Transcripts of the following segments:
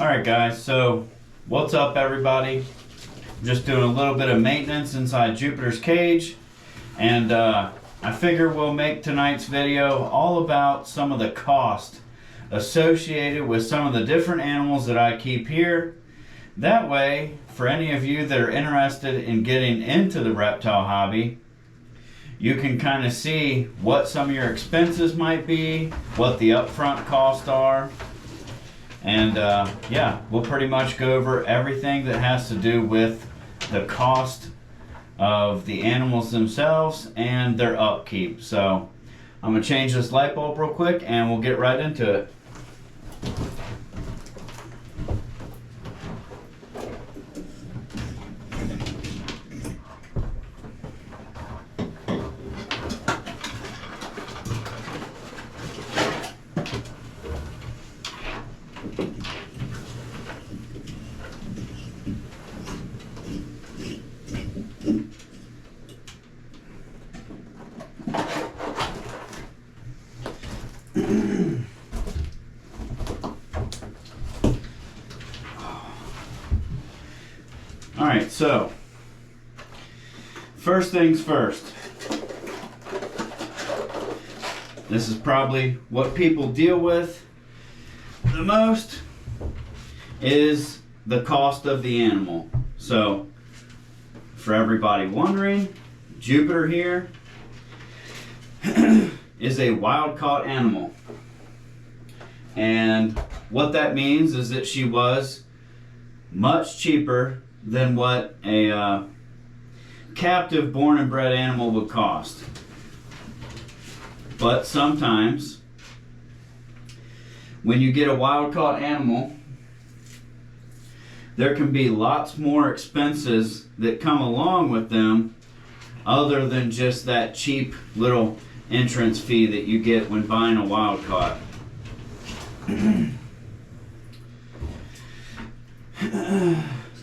Alright guys, so what's up everybody? Just doing a little bit of maintenance inside Jupiter's cage, and I figure we'll make tonight's video all about some of the cost associated with some of the different animals that I keep here. That way, for any of you that are interested in getting into the reptile hobby, you can kind of see what some of your expenses might be, what the upfront costs are. And yeah, we'll pretty much go over everything that has to do with the cost of the animals themselves and their upkeep. So I'm going to change this light bulb real quick and we'll get right into it. Alright, so first things first. This is probably what people deal with the most, is the cost of the animal. So for everybody wondering, Jupiter here is a wild caught animal. And what that means is that she was much cheaper than what a captive born and bred animal would cost. But sometimes when you get a wild caught animal, there can be lots more expenses that come along with them other than just that cheap little entrance fee that you get when buying a wild caught.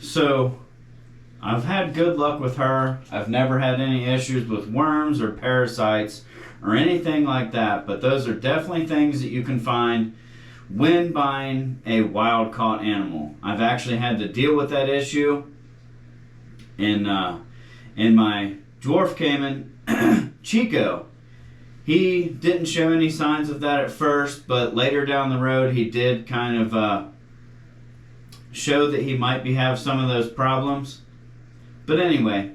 So I've had good luck with her. I've never had any issues with worms or parasites or anything like that, but those are definitely things that you can find when buying a wild caught animal. I've actually had to deal with that issue in my dwarf Caiman, Chico. He didn't show any signs of that at first, but later down the road he did kind of show that he might have some of those problems. But anyway,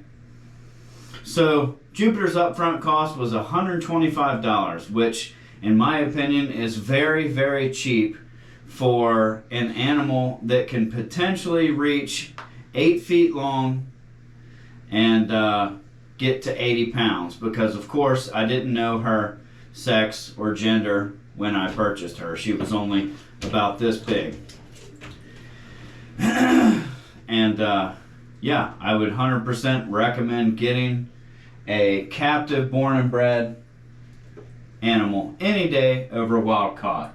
so Jupiter's upfront cost was $125, which in my opinion is very, very cheap for an animal that can potentially reach 8 feet long and get to 80 pounds. Because of course I didn't know her sex or gender when I purchased her. She was only about this big. And yeah, I would 100% recommend getting a captive born and bred animal any day over wild caught.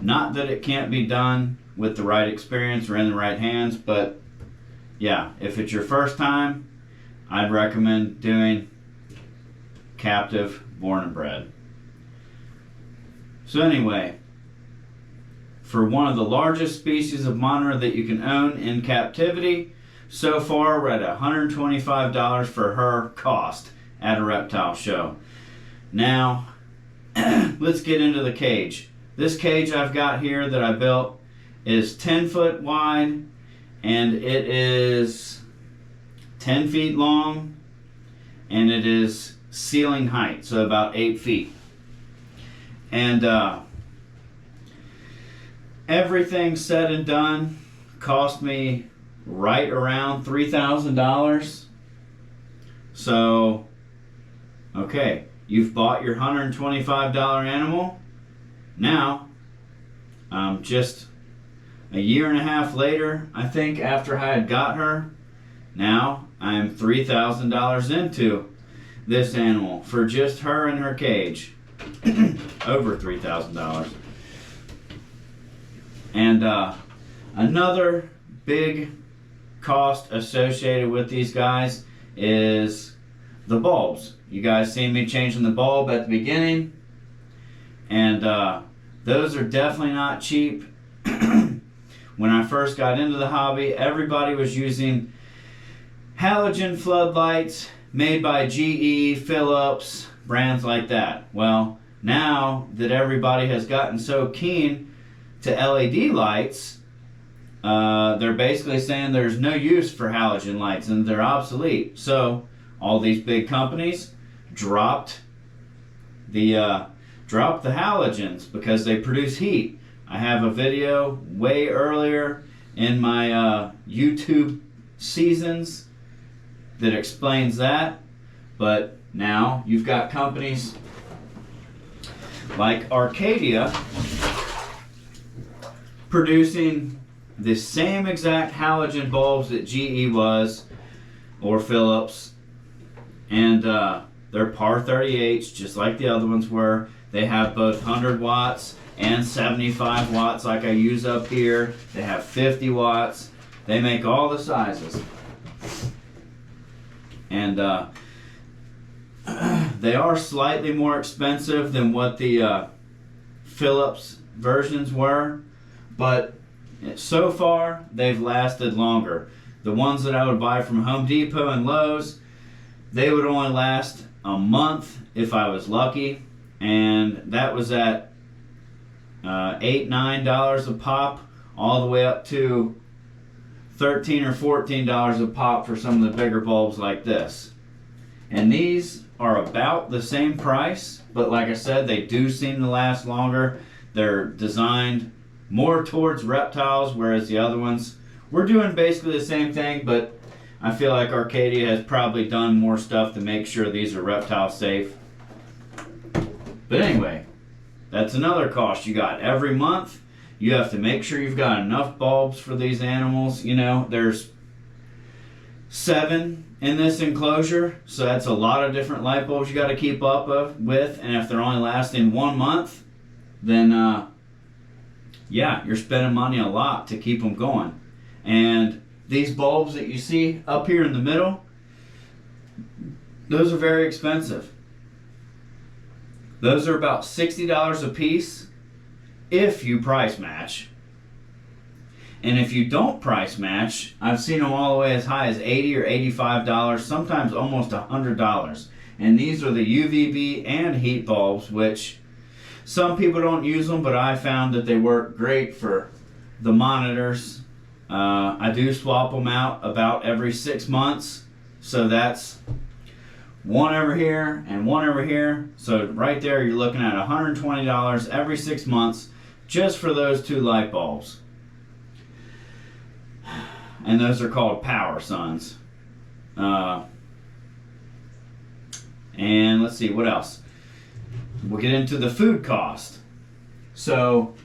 Not that it can't be done with the right experience or in the right hands, but yeah, if it's your first time, I'd recommend doing captive born and bred. So anyway, for one of the largest species of monitor that you can own in captivity, so far we're at $125 for her cost at a reptile show. Now, let's get into the cage. This cage I've got here that I built is 10 foot wide and it is 10 feet long and it is ceiling height, so about 8 feet. And everything said and done cost me right around $3,000. So, okay, you've bought your $125 animal. Now, just a year and a half later, I think, after I had got her, now I'm $3,000 into this animal for just her and her cage. Over $3,000. And another big cost associated with these guys is the bulbs. You guys seen me changing the bulb at the beginning, and those are definitely not cheap. when I first got into the hobby, everybody was using halogen floodlights made by GE, Philips, brands like that. Well, now that everybody has gotten so keen to LED lights, they're basically saying there's no use for halogen lights and they're obsolete. So all these big companies dropped the halogens because they produce heat. I have a video way earlier in my YouTube seasons that explains that, but now you've got companies like Arcadia producing the same exact halogen bulbs that GE was, or Philips, and they're par 38s just like the other ones were. They have both 100 watts and 75 watts like I use up here. They have 50 watts. They make all the sizes. And they are slightly more expensive than what the Philips versions were, but so far they've lasted longer. The ones that I would buy from Home Depot and Lowe's, they would only last a month if I was lucky, and that was at $8-9 a pop, all the way up to $13 or $14 a pop for some of the bigger bulbs like this. And these are about the same price, but like I said, they do seem to last longer. They're designed more towards reptiles, whereas the other ones were doing basically the same thing, but I feel like Arcadia has probably done more stuff to make sure these are reptile safe. But anyway, that's another cost you got. Every month, you have to make sure you've got enough bulbs for these animals. You know, there's 7 in this enclosure, so that's a lot of different light bulbs you got to keep up with. And if they're only lasting 1 month, then yeah, you're spending money a lot to keep them going. And these bulbs that you see up here in the middle, those are very expensive. Those are about $60 a piece if you price match. And if you don't price match, I've seen them all the way as high as $80 or $85, sometimes almost $100. And these are the UVB and heat bulbs, which some people don't use them, but I found that they work great for the monitors. I do swap them out about every 6 months, so that's one over here and one over here. So right there you're looking at $120 every 6 months just for those 2 light bulbs. And those are called Power Suns. And let's see, what else? We'll get into the food cost. So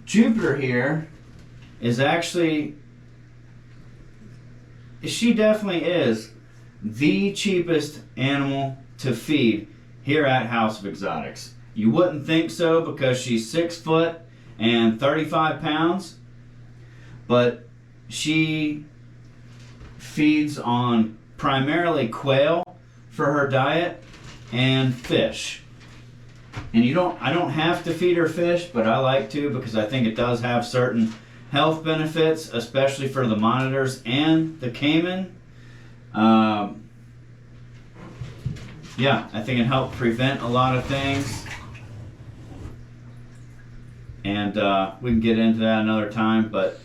Jupiter here is actually, she definitely is the cheapest animal to feed here at House of Exotics. You wouldn't think so because she's 6 foot and 35 pounds, but she feeds on primarily quail for her diet and fish. And I don't have to feed her fish, but I like to because I think it does have certain health benefits, especially for the monitors and the Caiman. Yeah, I think it helped prevent a lot of things. And we can get into that another time, but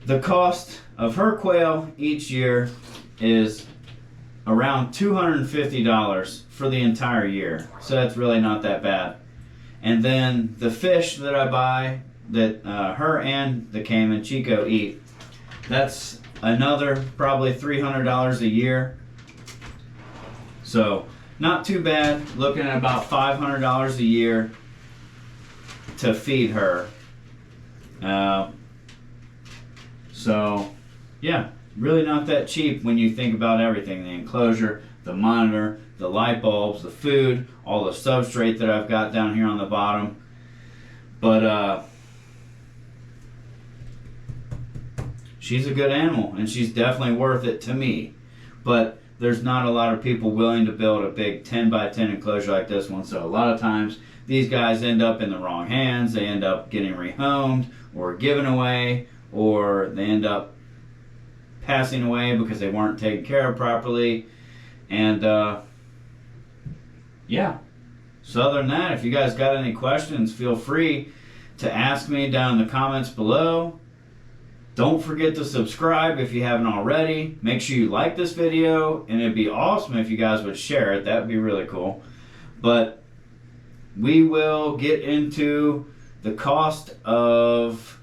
the cost of her quail each year is around $250 for the entire year. So that's really not that bad. And then the fish that I buy, that her and the Caiman Chico eat, that's another probably $300 a year. So not too bad, looking at about $500 a year to feed her. So yeah, really not that cheap when you think about everything. The enclosure, the monitor, the light bulbs, the food, all the substrate that I've got down here on the bottom. But she's a good animal and she's definitely worth it to me. But there's not a lot of people willing to build a big 10 by 10 enclosure like this one. So a lot of times these guys end up in the wrong hands. They end up getting rehomed or given away, or they end up passing away because they weren't taken care of properly. And yeah. So other than that, if you guys got any questions, feel free to ask me down in the comments below. Don't forget to subscribe if you haven't already. Make sure you like this video, and it'd be awesome if you guys would share it. That would be really cool. But we will get into the cost of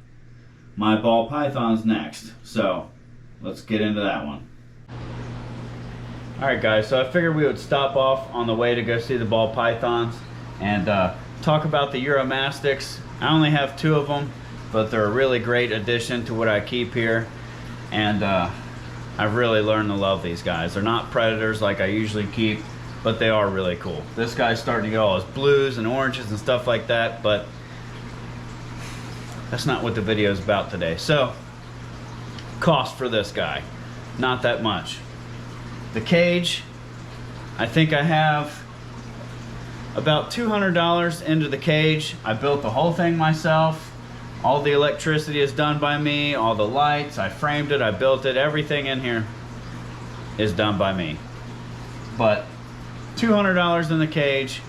my ball pythons next. So let's get into that one. Alright guys, so I figured we would stop off on the way to go see the ball pythons and talk about the Uromastyx. I only have 2 of them, but they're a really great addition to what I keep here, and I've really learned to love these guys. They're not predators like I usually keep, but they are really cool. This guy's starting to get all his blues and oranges and stuff like that, but that's not what the video is about today. So, cost for this guy, not that much. The cage, I think I have about $200 into the cage. I built the whole thing myself. All the electricity is done by me, all the lights, I framed it, I built it, everything in here is done by me. But $200 in the cage.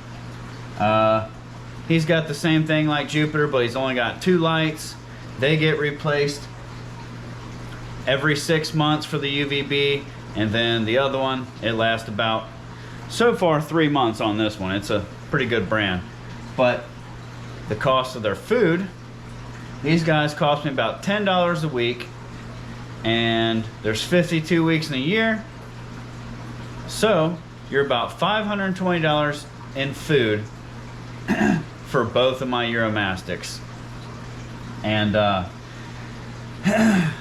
He's got the same thing like Jupiter, but he's only got 2 lights. They get replaced every 6 months for the UVB, and then the other one, it lasts about, so far, 3 months on this one. It's a pretty good brand. But the cost of their food, these guys cost me about $10 a week, and there's 52 weeks in a year, so you're about $520 in food for both of my Uromastyx. And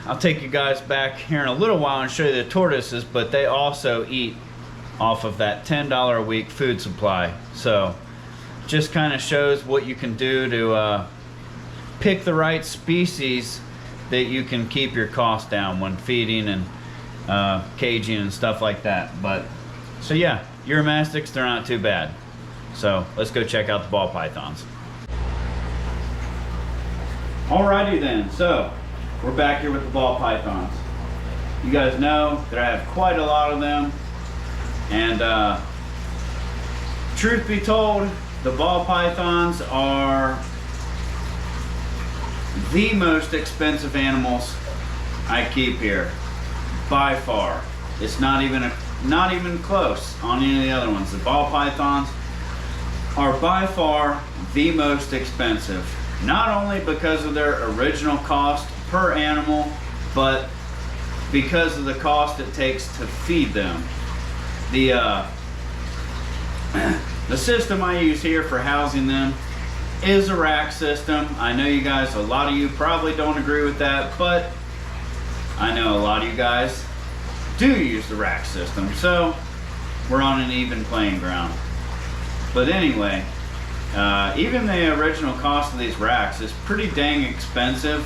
I'll take you guys back here in a little while and show you the tortoises, but they also eat off of that $10 a week food supply. So just kind of shows what you can do to pick the right species that you can keep your costs down when feeding and caging and stuff like that. But so yeah, Uromastyx, they're not too bad. So let's go check out the ball pythons. Alrighty then, so we're back here with the ball pythons. You guys know that I have quite a lot of them, and truth be told, the ball pythons are the most expensive animals I keep here, by far. It's not even close on any of the other ones. The ball pythons are by far the most expensive, not only because of their original cost per animal, but because of the cost it takes to feed them. The system I use here for housing them is a rack system. I know you guys, a lot of you probably don't agree with that, but I know a lot of you guys do use the rack system, so we're on an even playing ground. But anyway, even the original cost of these racks is pretty dang expensive.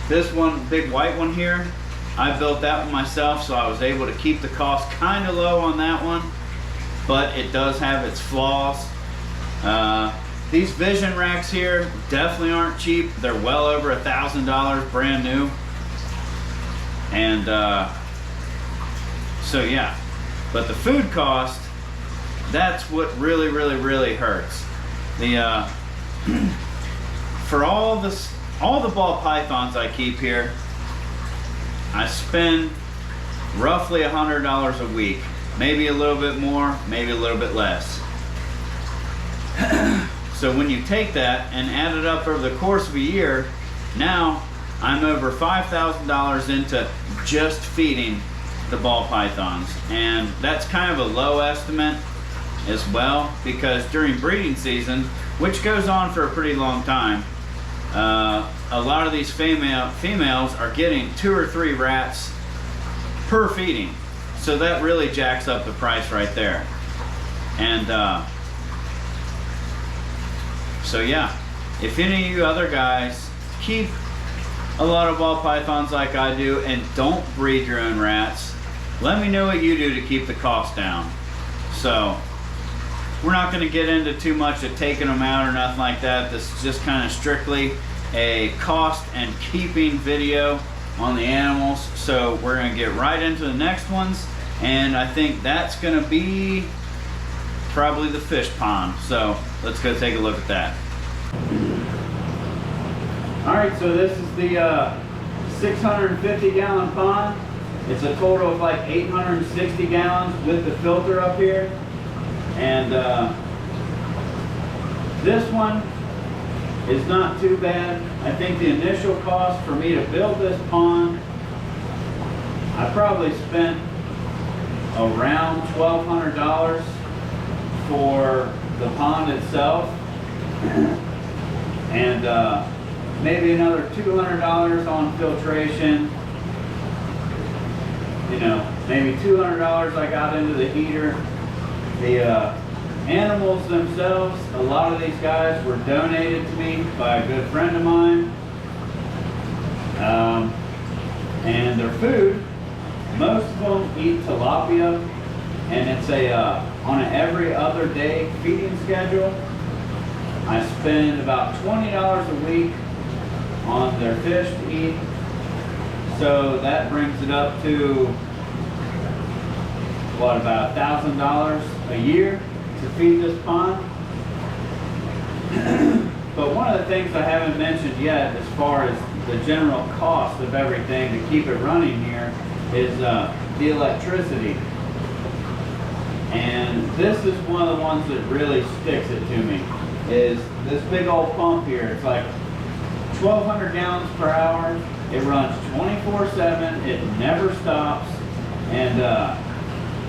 This one, big white one here, I built that one myself, so I was able to keep the cost kind of low on that one, but it does have its flaws. These vision racks here definitely aren't cheap. They're well over $1,000 brand new. And so yeah, but the food cost, that's what really hurts. The for all the ball pythons I keep here, I spend roughly $100 a week, maybe a little bit more, maybe a little bit less. So when you take that and add it up over the course of a year, now I'm over $5,000 into just feeding the ball pythons. And that's kind of a low estimate as well, because during breeding season, which goes on for a pretty long time, a lot of these females are getting 2 or 3 rats per feeding. So that really jacks up the price right there. And so yeah, if any of you other guys keep a lot of ball pythons like I do and don't breed your own rats, let me know what you do to keep the cost down. So we're not going to get into too much of taking them out or nothing like that. This is just kind of strictly a cost and keeping video on the animals. So we're going to get right into the next ones, and I think that's going to be probably the fish pond. So let's go take a look at that. All right, so this is the 650 gallon pond. It's a total of like 860 gallons with the filter up here. And this one is not too bad. I think the initial cost for me to build this pond, I probably spent around $1,200 for the pond itself. And maybe another $200 on filtration. You know, maybe $200 I got into the heater. The animals themselves, a lot of these guys were donated to me by a good friend of mine. And their food, most of them eat tilapia, and it's a on an every other day feeding schedule. I spend about $20 a week on their fish to eat, so that brings it up to what, about $1,000 a year to feed this pond. But one of the things I haven't mentioned yet, as far as the general cost of everything to keep it running here, is the electricity. And this is one of the ones that really sticks it to me, is this big old pump here. It's like 1,200 gallons per hour. It runs 24/7. It never stops. And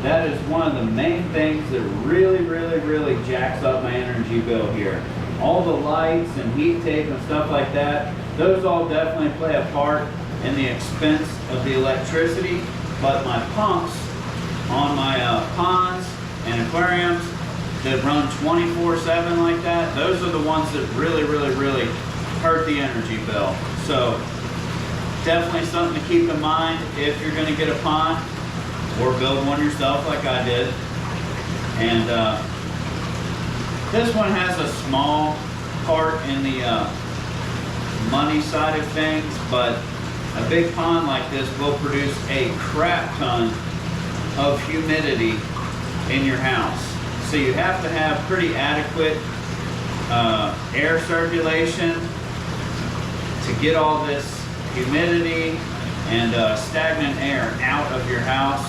that is one of the main things that really jacks up my energy bill here. All the lights and heat tape and stuff like that, those all definitely play a part in the expense of the electricity. But my pumps on my ponds and aquariums that run 24/7 like that, those are the ones that really hurt the energy bill. So definitely something to keep in mind if you're going to get a pond or build one yourself like I did. And this one has a small part in the money side of things, but a big pond like this will produce a crap ton of humidity in your house. So you have to have pretty adequate air circulation to get all this humidity and stagnant air out of your house.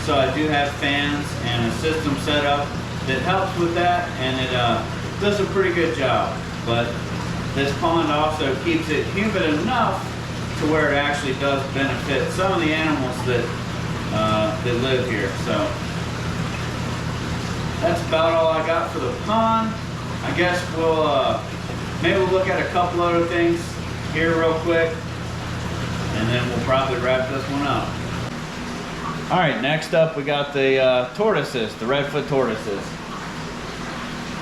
So I do have fans and a system set up that helps with that, and it does a pretty good job. But this pond also keeps it humid enough to where it actually does benefit some of the animals that live here. So that's about all I got for the pond. I guess we'll maybe we'll look at a couple other things here real quick, and then we'll probably wrap this one up. All right, next up we got the tortoises, the redfoot tortoises.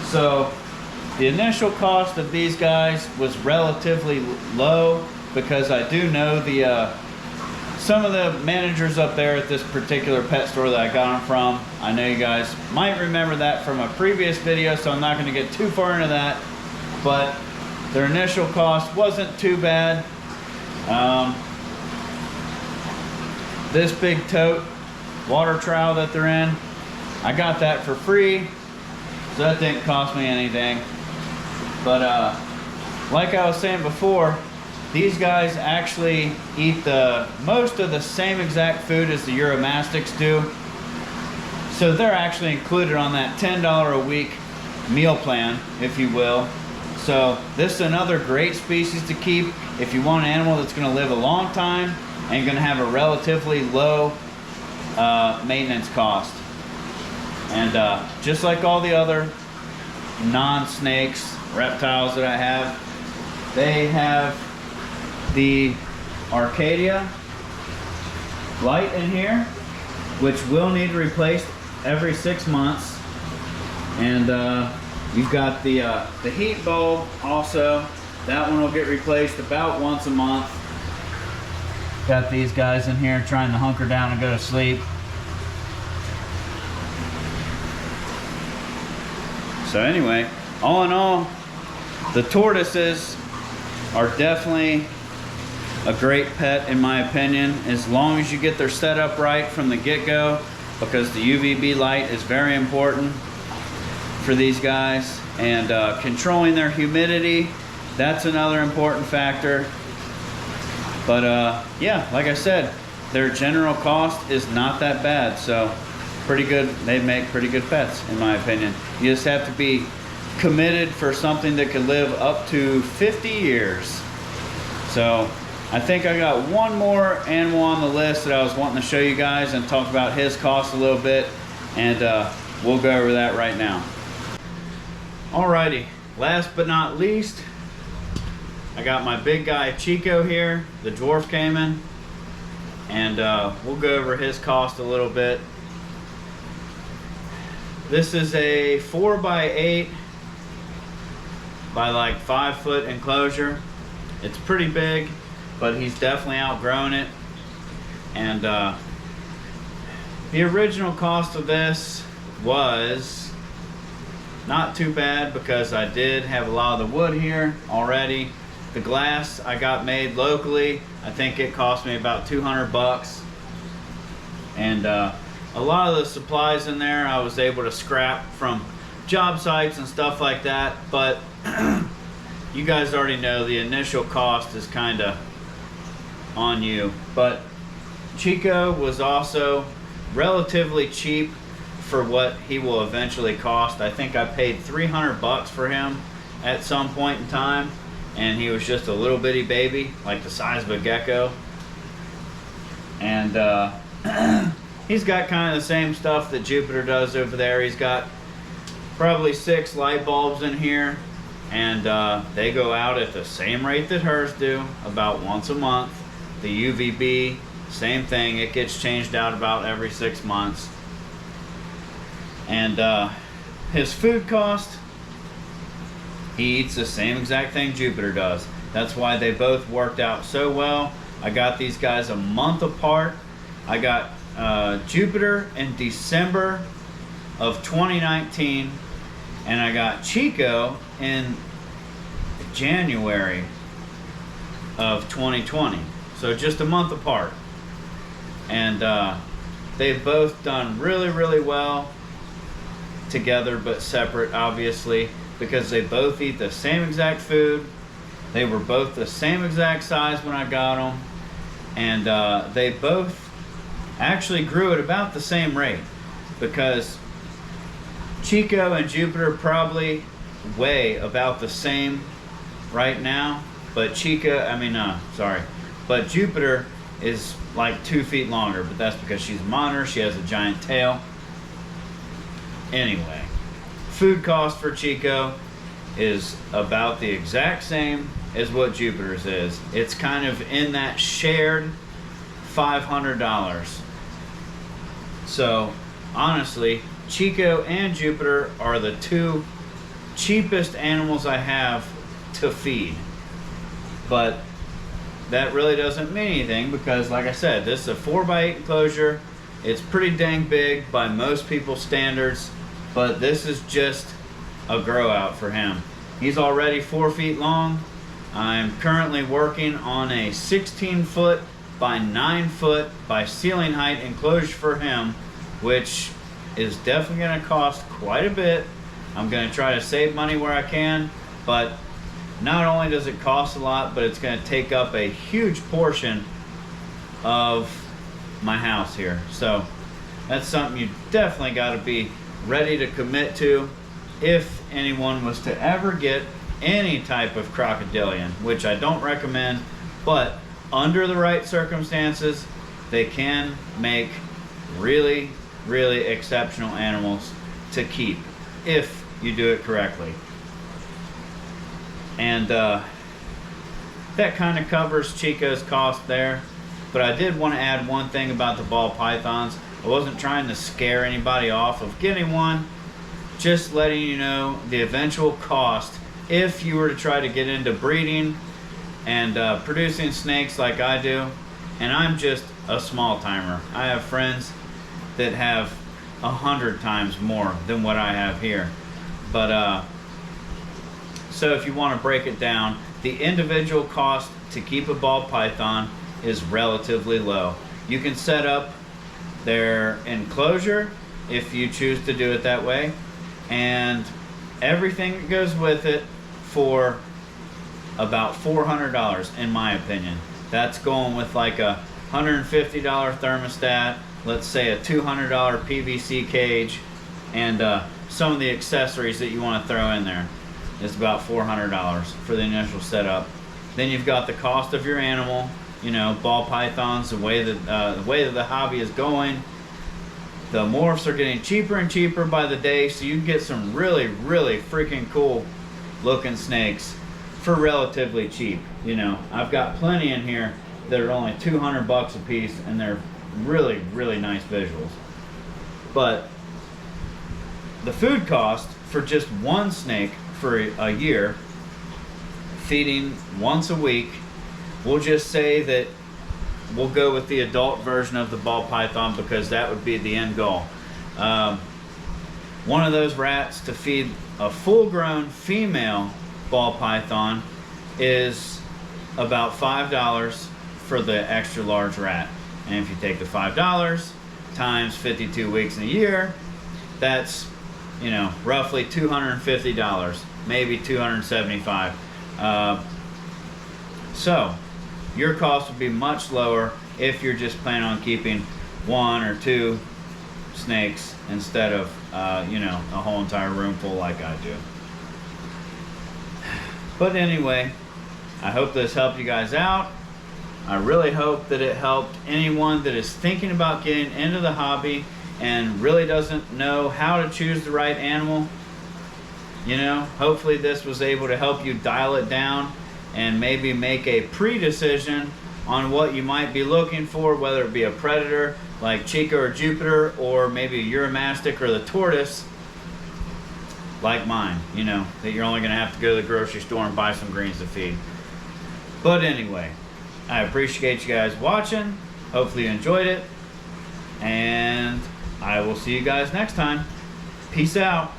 So the initial cost of these guys was relatively low, because I do know the some of the managers up there at this particular pet store that I got them from. I know you guys might remember that from a previous video, so I'm not going to get too far into that, but their initial cost wasn't too bad. This big tote water trowel that they're in, I got that for free, so that didn't cost me anything. But like I was saying before, these guys actually eat most of the same exact food as the Uromastyx do. So they're actually included on that $10 a week meal plan, if you will. So this is another great species to keep if you want an animal that's going to live a long time and going to have a relatively low maintenance cost. And just like all the other non-snakes, reptiles that I have, they have the Arcadia light in here, which will need replaced every 6 months. And you've got the heat bulb also. That one will get replaced about once a month. Got these guys in here trying to hunker down and go to sleep. So anyway, all in all, the tortoises are definitely a great pet in my opinion, as long as you get their setup right from the get-go, because the UVB light is very important for these guys, and controlling their humidity, that's another important factor. But yeah, like I said, their general cost is not that bad, so pretty good. They make pretty good pets in my opinion. You just have to be committed for something that could live up to 50 years. So I think I got one more animal on the list that I was wanting to show you guys and talk about his cost a little bit, and we'll go over that right now. Alrighty, last but not least, I got my big guy Chico here, the dwarf Caiman, and we'll go over his cost a little bit. This is a 4x8 by like 5 foot enclosure. It's pretty big, but he's definitely outgrown it. And the original cost of this was not too bad, because I did have a lot of the wood here already. The glass I got made locally. I think it cost me about 200 bucks. And a lot of the supplies in there I was able to scrap from job sites and stuff like that. But you guys already know the initial cost is kind of on you. But Chico was also relatively cheap for what he will eventually cost. I think I paid 300 bucks for him at some point in time, and he was just a little bitty baby, like the size of a gecko. And he's got kind of the same stuff that Jupiter does over there. He's got probably 6 light bulbs in here, and they go out at the same rate that hers do, about once a month. The UVB, same thing, it gets changed out about every 6 months. And his food cost, he eats the same exact thing Jupiter does. That's why they both worked out so well. I got these guys a month apart. I got Jupiter in December of 2019, and I got Chico in January of 2020. So just a month apart. And they've both done really, really well together, but separate, obviously, because they both eat the same exact food. They were both the same exact size when I got them, and they both actually grew at about the same rate, because Chico and Jupiter probably weigh about the same right now, but but Jupiter is like 2 feet longer, but that's because she's a monitor. She has a giant tail. Anyway, food cost for Chico is about the exact same as what Jupiter's is. It's kind of in that shared $500. So honestly, Chico and Jupiter are the 2 cheapest animals I have to feed. But that really doesn't mean anything, because like I said, this is a 4x8 enclosure. It's pretty dang big by most people's standards, but this is just a grow out for him. He's already 4 feet long. I'm currently working on a 16 foot by 9 foot by ceiling height enclosure for him, which is definitely going to cost quite a bit. I'm going to try to save money where I can, but not only does it cost a lot, but it's going to take up a huge portion of my house here. So that's something you definitely got to be ready to commit to if anyone was to ever get any type of crocodilian, which I don't recommend, but under the right circumstances, they can make really, really exceptional animals to keep if you do it correctly. And that kind of covers Chico's cost there. But I did want to add one thing about the ball pythons. I wasn't trying to scare anybody off of getting one, just letting you know the eventual cost if you were to try to get into breeding and producing snakes like I do. And I'm just a small timer. I have friends that have 100 times more than what I have here. But so if you want to break it down, the individual cost to keep a ball python is relatively low. You can set up their enclosure if you choose to do it that way, and everything that goes with it for about $400 in my opinion. That's going with like a $150 thermostat, let's say a $200 PVC cage, and some of the accessories that you want to throw in there. Is about $400 for the initial setup. Then you've got the cost of your animal, you know, ball pythons, the way that the hobby is going. The morphs are getting cheaper and cheaper by the day, so you can get some really, really freaking cool looking snakes for relatively cheap. You know, I've got plenty in here that are only 200 bucks a piece, and they're really, really nice visuals. But the food cost for just one snake for a year, feeding once a week, we'll just say that we'll go with the adult version of the ball python because that would be the end goal. One of those rats to feed a full-grown female ball python is about $5 for the extra large rat. And if you take the $5 times 52 weeks in a year, that's, you know, roughly $250, maybe $275. So your cost would be much lower if you're just planning on keeping 1 or 2 snakes instead of you know, a whole entire room full like I do. But anyway, I hope this helped you guys out. I really hope that it helped anyone that is thinking about getting into the hobby and really doesn't know how to choose the right animal. You know, hopefully this was able to help you dial it down and maybe make a pre-decision on what you might be looking for, whether it be a predator like Chica or Jupiter, or maybe a Uromastyx or the Tortoise like mine, you know, that you're only going to have to go to the grocery store and buy some greens to feed. But anyway, I appreciate you guys watching. Hopefully you enjoyed it, and I will see you guys next time. Peace out.